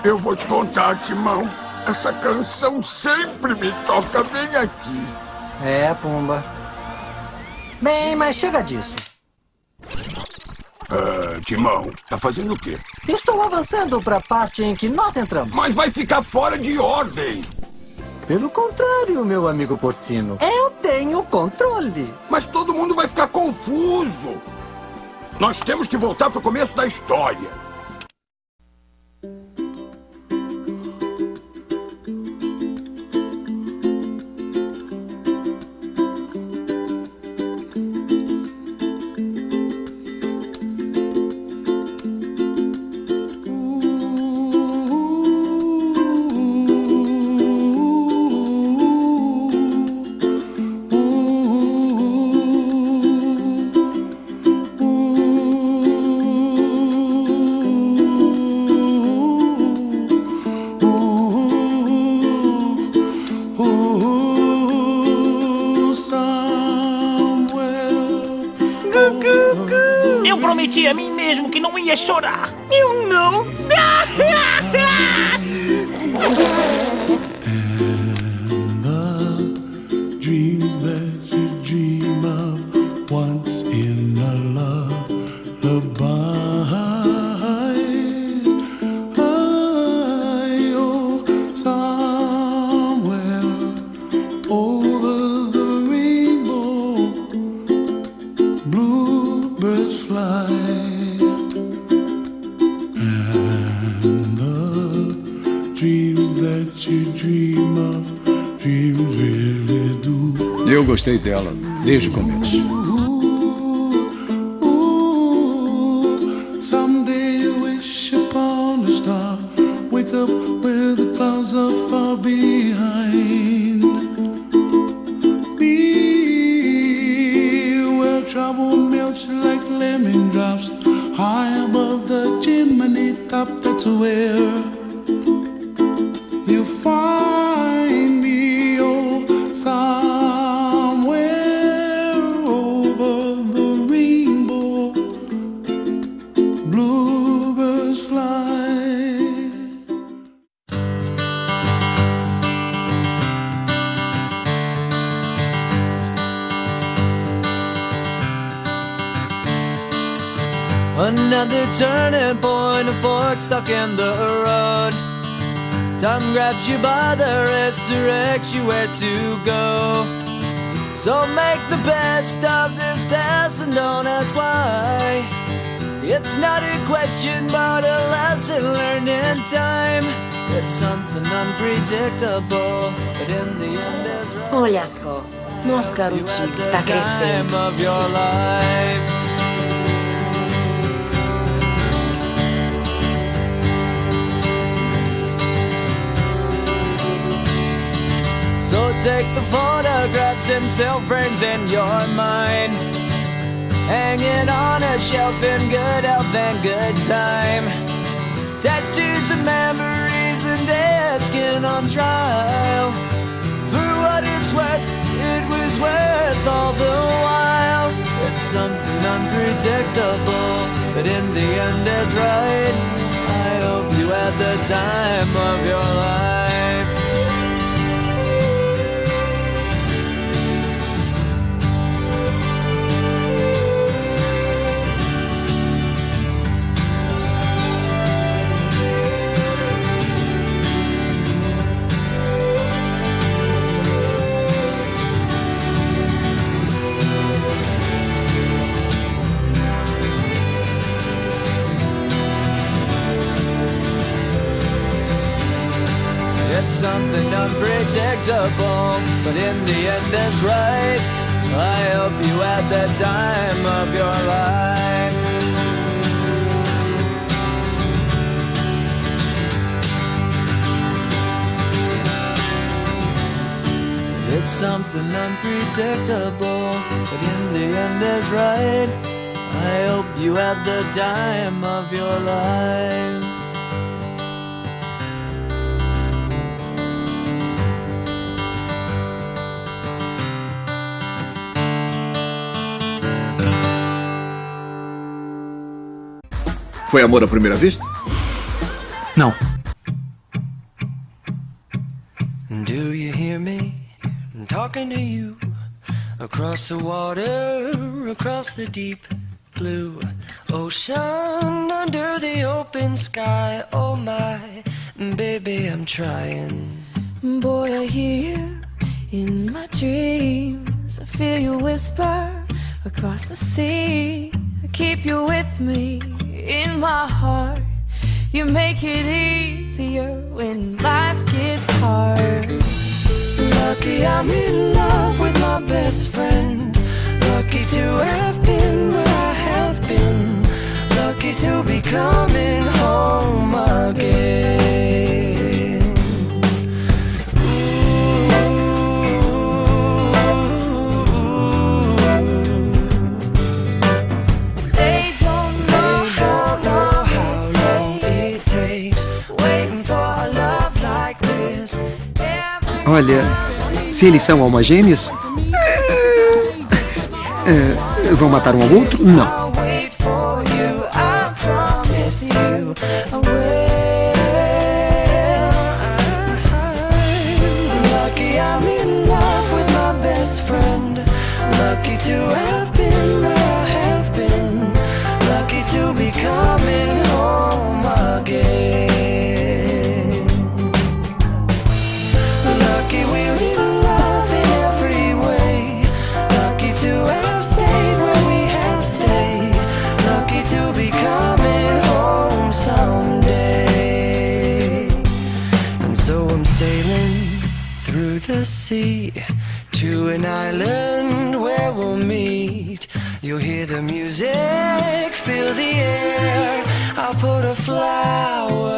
Eu vou te contar, Timão. Essa canção sempre me toca bem aqui. É, Pumba. Bem, mas chega disso. Timão, tá fazendo o quê? Estou avançando para a parte em que nós entramos. Mas vai ficar fora de ordem. Pelo contrário, meu amigo porcino. Eu tenho controle. Mas todo mundo vai ficar confuso. Nós temos que voltar pro começo da história. Eu prometi a mim mesmo que não ia chorar. Eu não. And the dreams that you dream of once in a lullaby. Oh, somewhere over the rainbow, bluebirds fly. And the dreams that you dream of, dreams really do. Eu gostei dela desde o começo. Someday you wish upon a star, wake up where the clouds are far behind me, where trouble melts like lemon drops high above the chimney top. That's where you find me, oh, somewhere over the rainbow, bluebirds fly. Another turning point, a fork stuck in the road. Time grabs you by the wrist, directs you where to go. So make the best of this test and don't ask why. It's not a question but a lesson learned in time. It's something unpredictable, but in the end is right. Olha só, nosso garotinho que tá crescendo. Time of your life. So take the photographs and still frames in your mind, hanging on a shelf in good health and good time. Tattoos of memories and dead skin on trial. For what it's worth, it was worth all the while. It's something unpredictable, but in the end is right. I hope you had the time of your life. It's something unpredictable, but in the end it's right. I hope you had the time of your life. It's something unpredictable, but in the end is right. I hope you had the time of your life. Foi amor à primeira vista? Não. Do you hear me? I'm talking to you. Across the water, across the deep blue ocean, under the open sky. Oh my, baby, I'm trying. Boy, I hear you in my dreams. I feel you whisper across the sea. I keep you with me in my heart. You make it easier when life gets hard. Lucky I'm in love with my best friend. Lucky to have been where I have been. Lucky to be coming home again. They don't know how long it takes waiting for a love like this. Olha, se eles são almas gêmeas, vão matar um ao outro? Não. Lucky I'm in love with my best friend. Lucky to have been where I have been. Lucky to be coming home again. Lucky we're in love in every way. Lucky to have stayed where we have stayed. Lucky to be coming home someday. And so I'm sailing through the sea to an island where we'll meet. You'll hear the music, feel the air. I'll put a flower